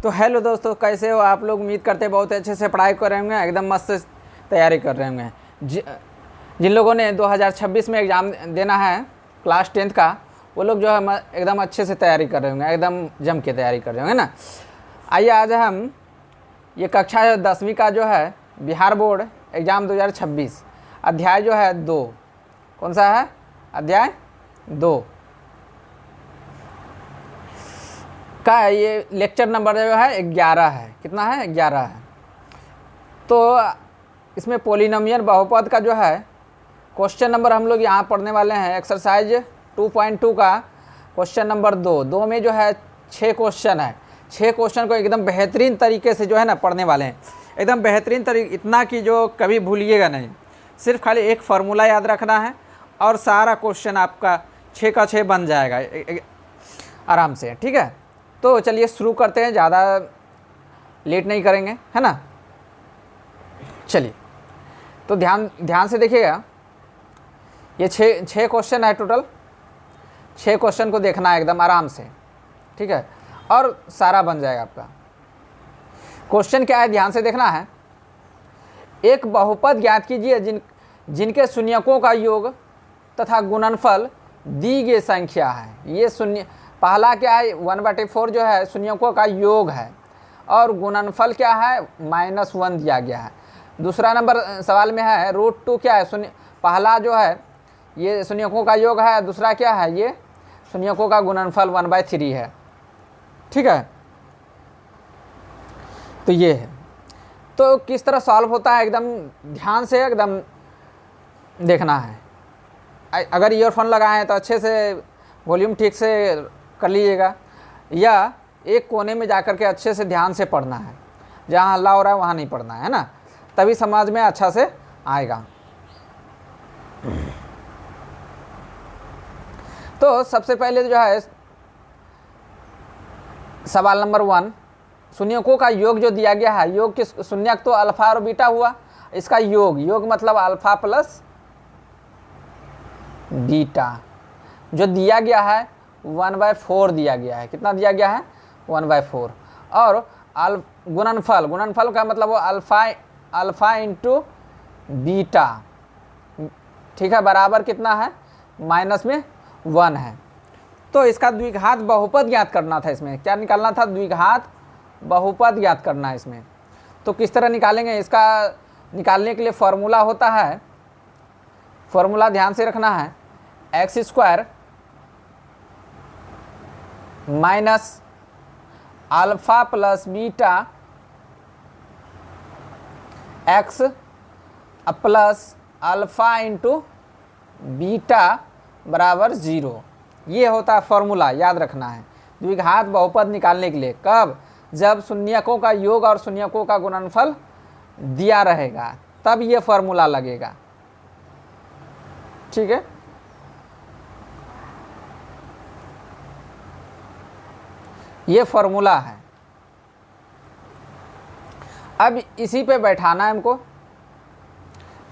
तो हेलो दोस्तों, कैसे हो आप लोग। उम्मीद करते हैं बहुत अच्छे से पढ़ाई कर रहे होंगे, एकदम मस्त तैयारी कर रहे होंगे। जिन लोगों ने 2026 में एग्ज़ाम देना है क्लास 10th का, वो लोग जो है एकदम अच्छे से तैयारी कर रहे होंगे, एकदम जम के तैयारी कर रहे होंगे ना। आइए आज हम ये कक्षा 10वीं का जो है बिहार बोर्ड एग्ज़ाम 2026 अध्याय जो है 2, कौन सा है अध्याय 2 का है। ये लेक्चर नंबर जो है 11 है। कितना है? 11 है। तो इसमें पोलिनोमियल बहुपद का जो है क्वेश्चन नंबर हम लोग यहाँ पढ़ने वाले हैं। एक्सरसाइज 2.2 का क्वेश्चन नंबर 2 में जो है 6 क्वेश्चन है। 6 क्वेश्चन को एकदम बेहतरीन तरीके से जो है ना पढ़ने वाले हैं, एकदम बेहतरीन तरीके, इतना कि जो कभी भूलिएगा नहीं। सिर्फ खाली एक फार्मूला याद रखना है और सारा क्वेश्चन आपका 6 का 6 बन जाएगा आराम से, ठीक है। तो चलिए शुरू करते हैं, ज़्यादा लेट नहीं करेंगे, है ना। चलिए तो ध्यान से देखिएगा। ये छः क्वेश्चन है टोटल। 6 क्वेश्चन को देखना है एकदम आराम से, ठीक है, और सारा बन जाएगा आपका। क्वेश्चन क्या है, ध्यान से देखना है। एक बहुपद ज्ञात कीजिए जिनके शून्यकों का योग तथा गुणनफल दी गई संख्या है। ये शून्य पहला क्या है, 1/4 जो है शून्यकों का योग है और गुणनफल क्या है, -1 दिया गया है। दूसरा नंबर सवाल में है √2 क्या है, शून्य पहला जो है ये शून्यकों का योग है, दूसरा क्या है, ये शून्यकों का गुणनफल 1/3 है, ठीक है। तो ये है। तो किस तरह सॉल्व होता है एकदम ध्यान से एकदम देखना है। अगर ईयरफोन लगाए हैं तो अच्छे से वॉल्यूम ठीक से कर लीजिएगा, या एक कोने में जाकर के अच्छे से ध्यान से पढ़ना है। जहाँ हल्ला हो रहा है वहाँ नहीं पढ़ना है ना, तभी समझ में अच्छा से आएगा। तो सबसे पहले जो है सवाल नंबर 1, शून्यकों का योग जो दिया गया है, योग किस शून्यक तो अल्फा और बीटा हुआ, इसका योग मतलब अल्फा प्लस बीटा जो दिया गया है 1/4 दिया गया है। कितना दिया गया है? 1/4। और गुणनफल का मतलब वो अल्फा इंटू बीटा, ठीक है, बराबर कितना है, -1 है। तो इसका द्विघात बहुपद ज्ञात करना था। इसमें क्या निकालना था? द्विघात बहुपद ज्ञात करना है इसमें। तो किस तरह निकालेंगे? इसका निकालने के लिए फॉर्मूला होता है, फॉर्मूला ध्यान से रखना है, x² minus alpha plus beta x plus alpha into beta बराबर 0। ये होता है फॉर्मूला, याद रखना है द्विघात बहुपद निकालने के लिए। कब? जब शून्यकों का योग और शून्यकों का गुणनफल दिया रहेगा, तब ये फॉर्मूला लगेगा, ठीक है। ये फॉर्मूला है। अब इसी पे बैठाना है हमको।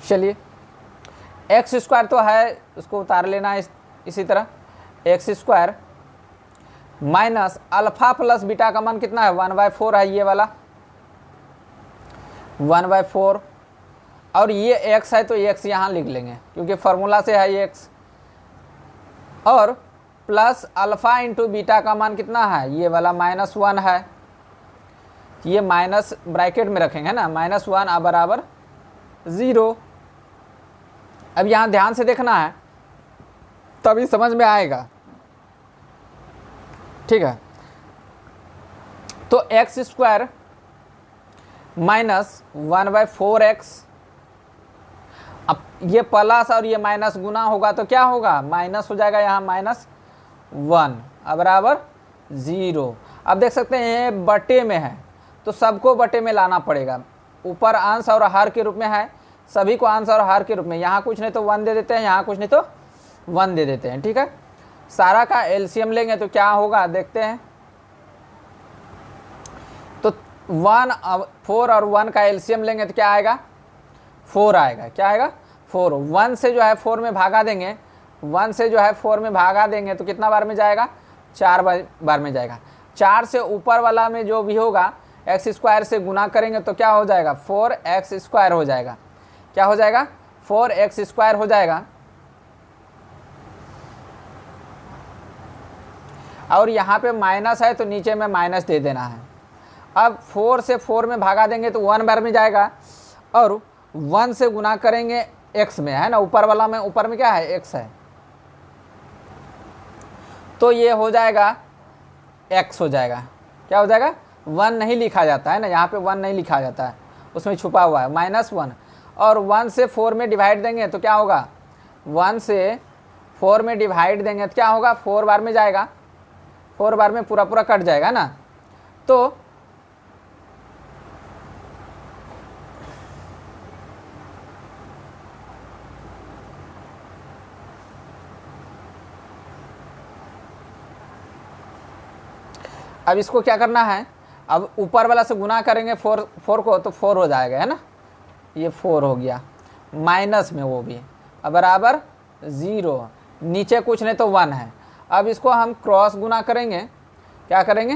चलिए x² तो है, उसको उतार लेना है इसी तरह। x² minus alpha plus beta का मान कितना है? 1/4 है, ये वाला 1/4। और ये x है तो x यहाँ लिख लेंगे क्योंकि फॉर्मूला से है ये x। और प्लस अल्फा इंटू बीटा का मान कितना है? ये वाला -1 है। ये माइनस ब्रैकेट में रखेंगे ना, -1 बराबर 0। अब यहाँ ध्यान से देखना है तभी समझ में आएगा, ठीक है। तो x² माइनस 1/4x, अब ये प्लस और ये माइनस गुना होगा तो क्या होगा? माइनस हो जाएगा, यहाँ -1 बराबर 0। अब देख सकते हैं ये बटे में है तो सबको बटे में लाना पड़ेगा। ऊपर अंश और हर के रूप में है, सभी को अंश और हर के रूप में। यहाँ कुछ नहीं तो 1 दे देते हैं, यहाँ कुछ नहीं तो 1 दे देते हैं, ठीक है। सारा का एलसीएम लेंगे तो क्या होगा देखते हैं। तो 4 और 1 का एलसीएम लेंगे तो क्या आएगा? 4 आएगा। क्या आएगा? 4। 1 से जो है 4 में भागा देंगे, 1 से जो है 4 में भागा देंगे तो कितना बार में जाएगा? 4 बार में जाएगा। 4 से ऊपर वाला में जो भी होगा एक्स स्क्वायर से गुना करेंगे तो क्या हो जाएगा 4x² हो जाएगा। क्या हो जाएगा 4x² हो जाएगा। और यहाँ पे माइनस है तो नीचे में माइनस दे देना है। अब 4 से 4 में भागा देंगे तो 1 बार में जाएगा और 1 से गुना करेंगे x में, है ना, ऊपर वाला में, ऊपर में क्या है x है, तो ये हो जाएगा x हो जाएगा। क्या हो जाएगा 1 नहीं लिखा जाता है ना, यहाँ पे 1 नहीं लिखा जाता है, उसमें छुपा हुआ है -1। और 1 से 4 में डिवाइड देंगे तो क्या होगा 1 से 4 में डिवाइड देंगे तो क्या होगा 4 बार में जाएगा, 4 बार में पूरा पूरा कट जाएगा ना। तो अब इसको क्या करना है, अब ऊपर वाला से गुना करेंगे 4 को तो 4 हो जाएगा, है ना, ये 4 हो गया माइनस में वो भी, अब बराबर 0, नीचे कुछ नहीं तो 1 है। अब इसको हम क्रॉस गुना करेंगे, क्या करेंगे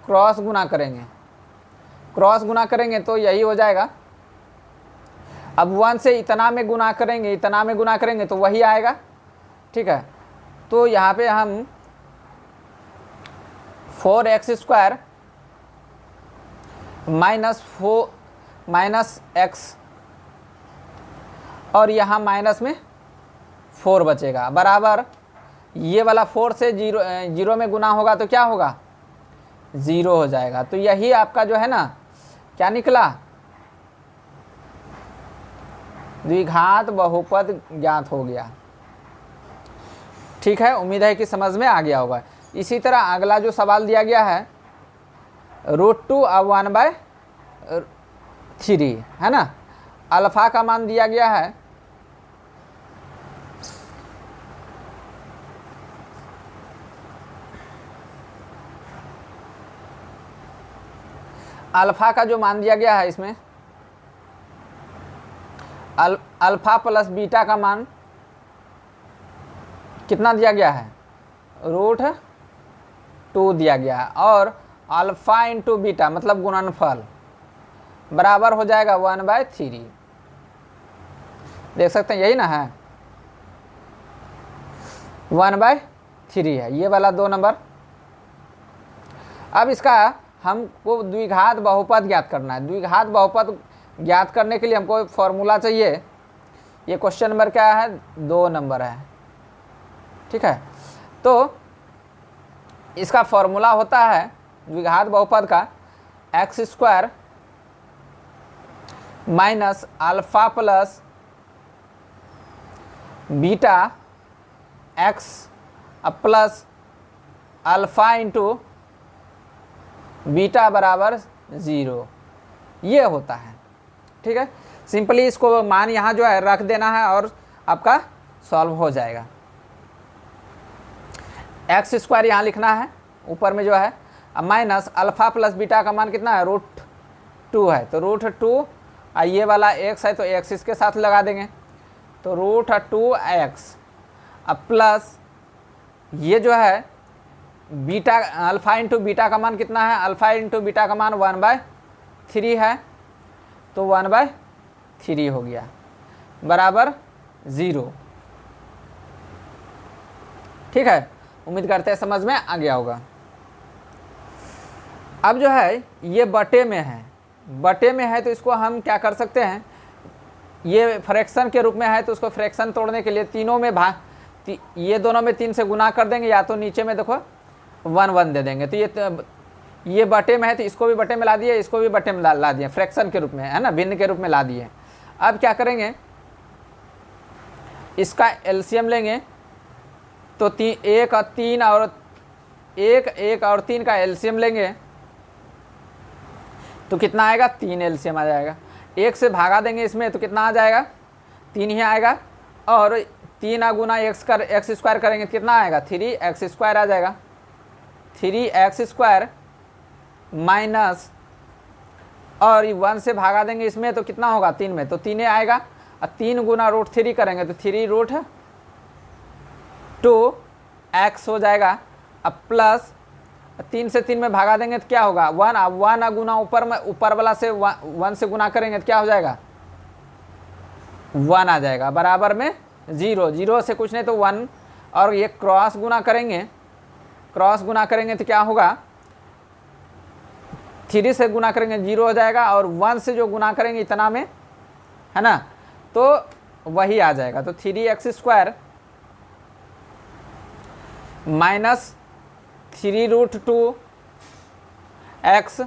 क्रॉस गुना करेंगे, क्रॉस गुना करेंगे तो यही हो जाएगा। अब 1 से इतना में गुना करेंगे, इतना में गुना करेंगे तो वही आएगा, ठीक है। तो यहाँ पे हम 4x² माइनस x और यहाँ माइनस में 4 बचेगा, बराबर ये वाला 4 से 0 में गुना होगा तो क्या होगा 0 हो जाएगा। तो यही आपका जो है ना क्या निकला, द्विघात बहुपद ज्ञात हो गया। ठीक है, उम्मीद है कि समझ में आ गया होगा। इसी तरह अगला जो सवाल दिया गया है √2 अब 1/3, है ना, अल्फा का मान दिया गया है अल्फा का जो मान दिया गया है इसमें अल्फा प्लस बीटा का मान कितना दिया गया है √2 दिया गया है और अल्फा इंटू बीटा मतलब गुणनफल बराबर हो जाएगा 1/3। देख सकते हैं यही ना है 1/3 है ये वाला 2 नंबर। अब इसका हमको द्विघात बहुपद ज्ञात करना है। द्विघात बहुपद ज्ञात करने के लिए हमको फॉर्मूला चाहिए। ये क्वेश्चन नंबर क्या है 2 नंबर है, ठीक है। तो इसका फॉर्मूला होता है द्विघात बहुपद का x² minus alpha plus beta x plus alpha into beta बराबर 0, ये होता है, ठीक है। सिंपली इसको मान यहाँ जो है रख देना है और आपका सॉल्व हो जाएगा। x² यहाँ लिखना है ऊपर में जो है, माइनस अल्फा प्लस बीटा का मान कितना है √2 है, तो √2 ये वाला x है तो x इसके साथ लगा देंगे तो √2x अब प्लस ये जो है बीटा अल्फा इंटू बीटा का मान कितना है, अल्फा इंटू बीटा का मान 1/3 है तो 1/3 हो गया बराबर 0, ठीक है। उम्मीद करते हैं समझ में आ गया होगा। अब जो है ये बटे में है, बटे में है तो इसको हम क्या कर सकते हैं, ये फ्रैक्शन के रूप में है तो उसको फ्रैक्शन तोड़ने के लिए तीनों में ये दोनों में 3 से गुना कर देंगे या तो नीचे में देखो 1 दे देंगे। तो ये बटे में है तो इसको भी बटे में ला दिए, इसको भी बटे में ला दिए, फ्रैक्शन के रूप में, है ना, भिन्न के रूप में ला दिए। अब क्या करेंगे इसका एलसीएम लेंगे तो 1 और 3 का एलसीएम लेंगे तो कितना आएगा 3 एलसीएम आ जाएगा। 1 से भागा देंगे इसमें तो कितना आ जाएगा 3 ही आएगा और 3 गुना x² करेंगे कितना आएगा 3x² आ जाएगा। 3x² माइनस और 1 से भागा देंगे इसमें तो कितना होगा 3 में तो 3 आएगा और 3 गुना √3 करेंगे तो 3√2x हो जाएगा। अब प्लस 3 से 3 में भागा देंगे तो क्या होगा 1, अब 1 गुना ऊपर में, ऊपर वाला से 1 से गुना करेंगे तो क्या हो जाएगा 1 आ जाएगा, बराबर में 0, 0 से कुछ नहीं तो 1, और ये क्रॉस गुना करेंगे, क्रॉस गुना करेंगे तो क्या होगा 3 से गुना करेंगे 0 हो जाएगा, और 1 से जो गुना करेंगे इतना में, है ना, तो वही आ जाएगा। तो 3x² माइनस 3√2x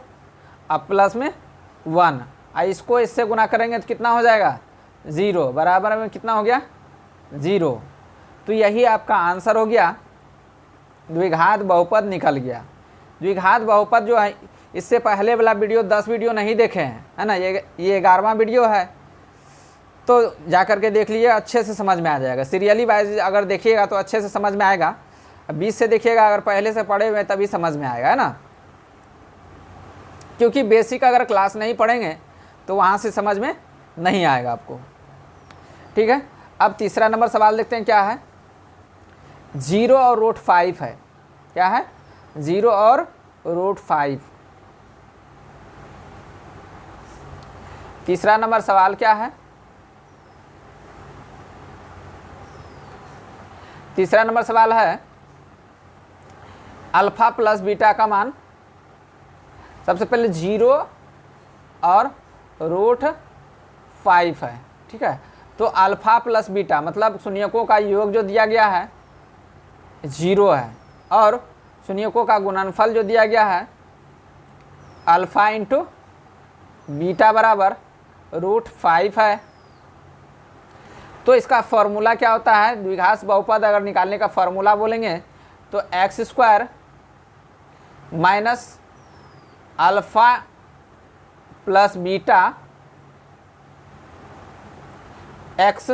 अब प्लस में 1, इसको इससे गुना करेंगे तो कितना हो जाएगा 0, बराबर में कितना हो गया 0। तो यही आपका आंसर हो गया, द्विघात बहुपद निकल गया। द्विघात बहुपद जो है, इससे पहले वाला वीडियो 10 वीडियो नहीं देखे हैं, है ना, ये 11वां वीडियो है, तो जा कर के देख लीजिए, अच्छे से समझ में आ जाएगा। सीरियली वाइज अगर देखिएगा तो अच्छे से समझ में आएगा, 20 से देखिएगा अगर पहले से पढ़े हुए तभी समझ में आएगा, है ना, क्योंकि बेसिक अगर क्लास नहीं पढ़ेंगे तो वहाँ से समझ में नहीं आएगा आपको। ठीक है, अब तीसरा नंबर सवाल देखते हैं क्या है। 0 और √5 है, क्या है 0 और √5। तीसरा नंबर सवाल क्या है, तीसरा नंबर सवाल है अल्फा प्लस बीटा का मान, सबसे पहले 0 और √5 है। ठीक है, तो अल्फा प्लस बीटा मतलब शून्यकों का योग जो दिया गया है 0 है, और शून्यकों का गुणनफल जो दिया गया है अल्फा इंटू बीटा बराबर √5 है। तो इसका फॉर्मूला क्या होता है, द्विघात बहुपद अगर निकालने का फॉर्मूला बोलेंगे तो x² minus alpha plus beta x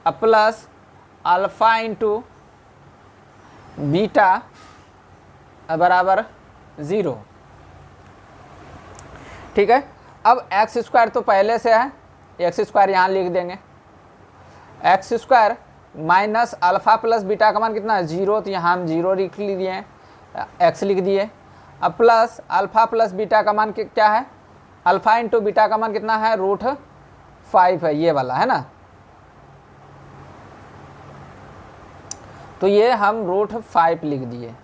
plus alpha into beta बराबर 0। ठीक है, अब x² तो पहले से है, x² यहाँ लिख देंगे, x² minus alpha plus beta का मान कितना है 0, तो यहाँ हम 0 लिख दिए, x लिख दिए, अब प्लस अल्फा प्लस बीटा का मान क्या है, अल्फा इंटू बीटा का मान कितना है √5 है, ये वाला है ना, तो ये हम √5 लिख दिए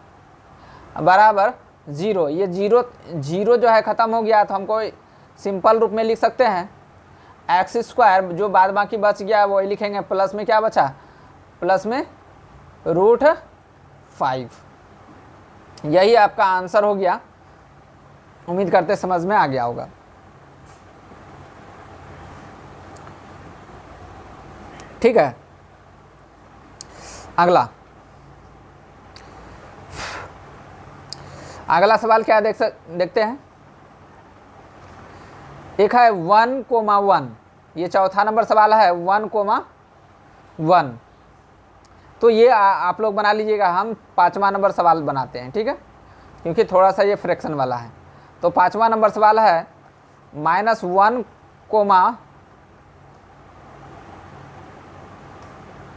बराबर 0। ये 0 जो है ख़त्म हो गया, तो हमको सिंपल रूप में लिख सकते हैं x² जो बाद बाकी बच गया वही लिखेंगे, प्लस में क्या बचा, प्लस में √5। यही आपका आंसर हो गया, उम्मीद करते समझ में आ गया होगा। ठीक है, अगला सवाल क्या देखते हैं। एक है 1,1, ये चौथा नंबर सवाल है 1,1। तो ये आप लोग बना लीजिएगा, हम 5वां नंबर सवाल बनाते हैं। ठीक है, क्योंकि थोड़ा सा ये फ्रैक्शन वाला है। तो 5वां नंबर सवाल है -1,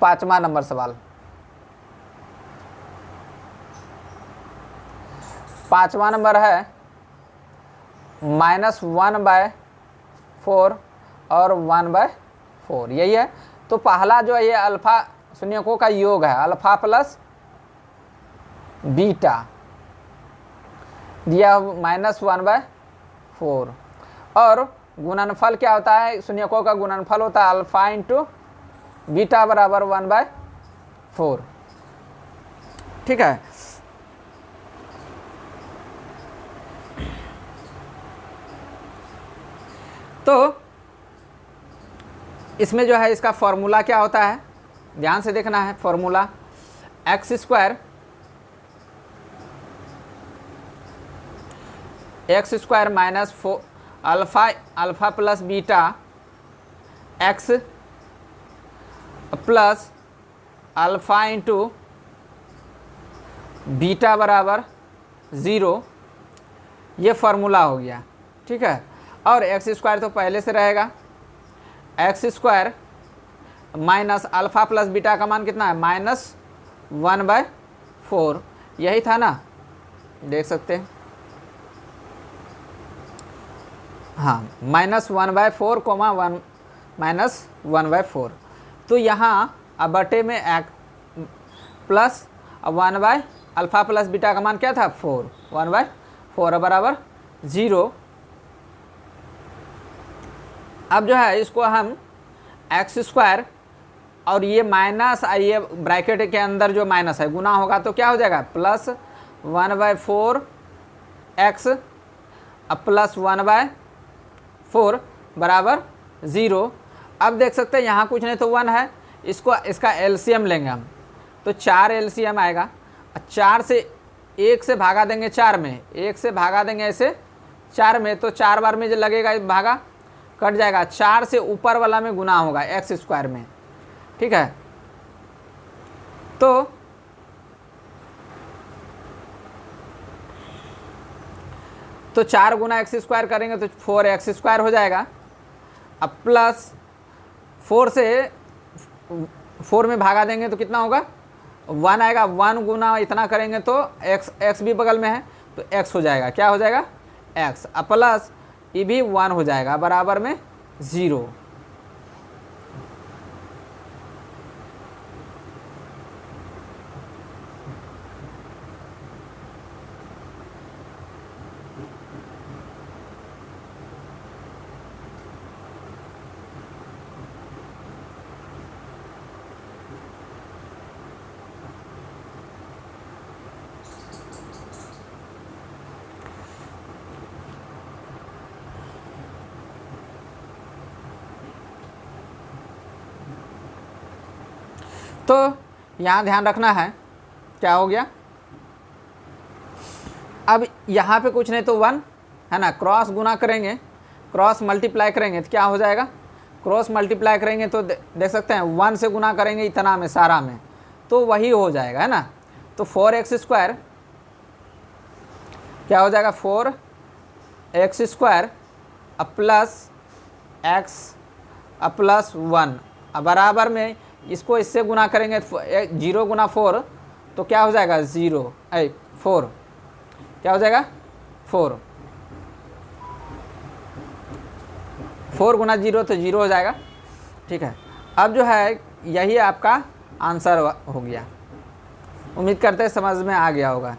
5वां नंबर सवाल, 5वां नंबर है -1/4 और 1/4, यही है। तो पहला जो है ये अल्फा शून्यकों का योग है, अल्फा प्लस बीटा दिया -1/4, और गुणनफल क्या होता है, शून्यकों का गुणनफल होता है अल्फा इंटू बीटा बराबर 1/4। ठीक है, तो इसमें जो है इसका फॉर्मूला क्या होता है, ध्यान से देखना है। Formula x² minus alpha plus beta x plus alpha into beta बराबर 0, ये फार्मूला हो गया। ठीक है, और x² तो पहले से रहेगा, x² minus alpha plus beta का मान कितना है -1/4, यही था ना, देख सकते हैं। हाँ, -1/4 कोमा 1 -1/4। तो यहाँ अब बटे में प्लस 1 अल्फ़ा प्लस बीटा का मान क्या था 4, 1/4 बराबर 0। अब जो है इसको हम x² और ये माइनस, ये ब्रैकेट के अंदर जो माइनस है गुना होगा तो क्या हो जाएगा प्लस 1/4 x अब प्लस 1/4 बराबर 0। अब देख सकते हैं यहाँ कुछ नहीं तो 1 है, इसका एलसीएम लेंगे हम तो 4 एलसीएम आएगा। 4 से 1 से भागा देंगे 4 में, 1 से भागा देंगे ऐसे 4 में, तो 4 बार में जो लगेगा भागा कट जाएगा। 4 से ऊपर वाला में गुना होगा x² में, ठीक है। तो 4 गुना x² करेंगे तो 4x² हो जाएगा। अब प्लस 4 से 4 में भागा देंगे तो कितना होगा 1 आएगा। 1 गुना इतना करेंगे तो x भी बगल में है तो x हो जाएगा, क्या हो जाएगा x। अब प्लस ये भी 1 हो जाएगा बराबर में 0। तो यहाँ ध्यान रखना है क्या हो गया। अब यहाँ पे कुछ नहीं तो 1 है ना, क्रॉस गुना करेंगे, क्रॉस मल्टीप्लाई करेंगे तो क्या हो जाएगा, क्रॉस मल्टीप्लाई करेंगे तो देख सकते हैं 1 से गुना करेंगे इतना में सारा में तो वही हो जाएगा है ना। तो 4x² क्या हो जाएगा 4x² अब प्लस x अब प्लस 1 अब बराबर में इसको इससे गुना करेंगे 0 गुना 4 तो क्या हो जाएगा 4 क्या हो जाएगा 4 गुना 0 तो 0 हो जाएगा, ठीक है। अब जो है यही आपका आंसर हो गया। उम्मीद करते हैं समझ में आ गया होगा।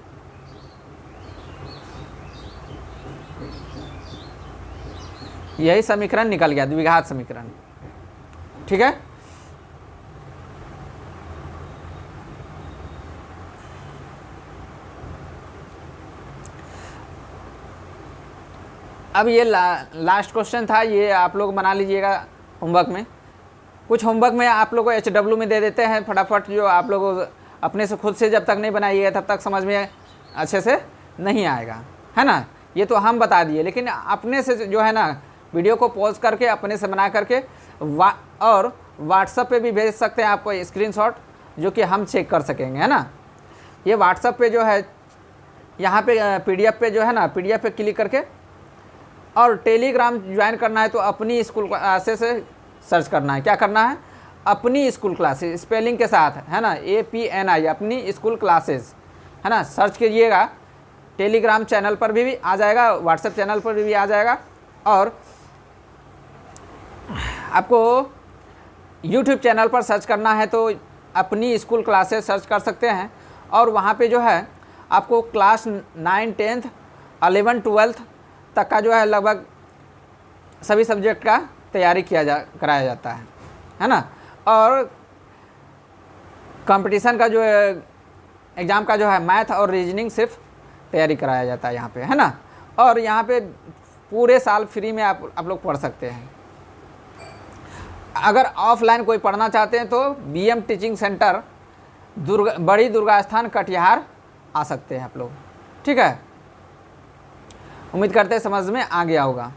यही समीकरण निकल गया, द्विघात समीकरण, ठीक है। अब ये लास्ट क्वेश्चन था, ये आप लोग बना लीजिएगा होमवर्क में। कुछ होमवर्क में आप लोग को HW में दे देते हैं फटाफट, जो आप लोग अपने से खुद से जब तक नहीं बनाइएगा तब तक समझ में अच्छे से नहीं आएगा, है ना। ये तो हम बता दिए, लेकिन अपने से जो है ना वीडियो को पॉज करके अपने से बना करके और व्हाट्सएप पे भी भेज सकते हैं आप स्क्रीनशॉट, जो कि हम चेक कर सकेंगे, है ना। ये व्हाट्सएप पे जो है यहाँ पे PDF पे जो है ना, PDF पे क्लिक करके और टेलीग्राम ज्वाइन करना है तो अपनी स्कूल क्लासेस से सर्च करना है। क्या करना है, अपनी स्कूल क्लासेस स्पेलिंग के साथ, है ना, APNI अपनी स्कूल क्लासेस, है ना, सर्च कीजिएगा। टेलीग्राम चैनल पर भी आ जाएगा, व्हाट्सएप चैनल पर भी आ जाएगा, और आपको यूट्यूब चैनल पर सर्च करना है तो अपनी स्कूल क्लासेस सर्च कर सकते हैं। और वहाँ पे जो है आपको क्लास 9, 10th, 11, 12th तक का जो है लगभग सभी सब्जेक्ट का तैयारी कराया जाता है ना। और कंपटीशन का जो एग्ज़ाम का जो है मैथ और रीजनिंग सिर्फ तैयारी कराया जाता है यहाँ पे, है ना। और यहाँ पे पूरे साल फ्री में आप लोग पढ़ सकते हैं। अगर ऑफलाइन कोई पढ़ना चाहते हैं तो BM टीचिंग सेंटर बड़ी दुर्गा स्थान कटिहार आ सकते हैं आप लोग, ठीक है। उम्मीद करते हैं समझ में आ गया होगा।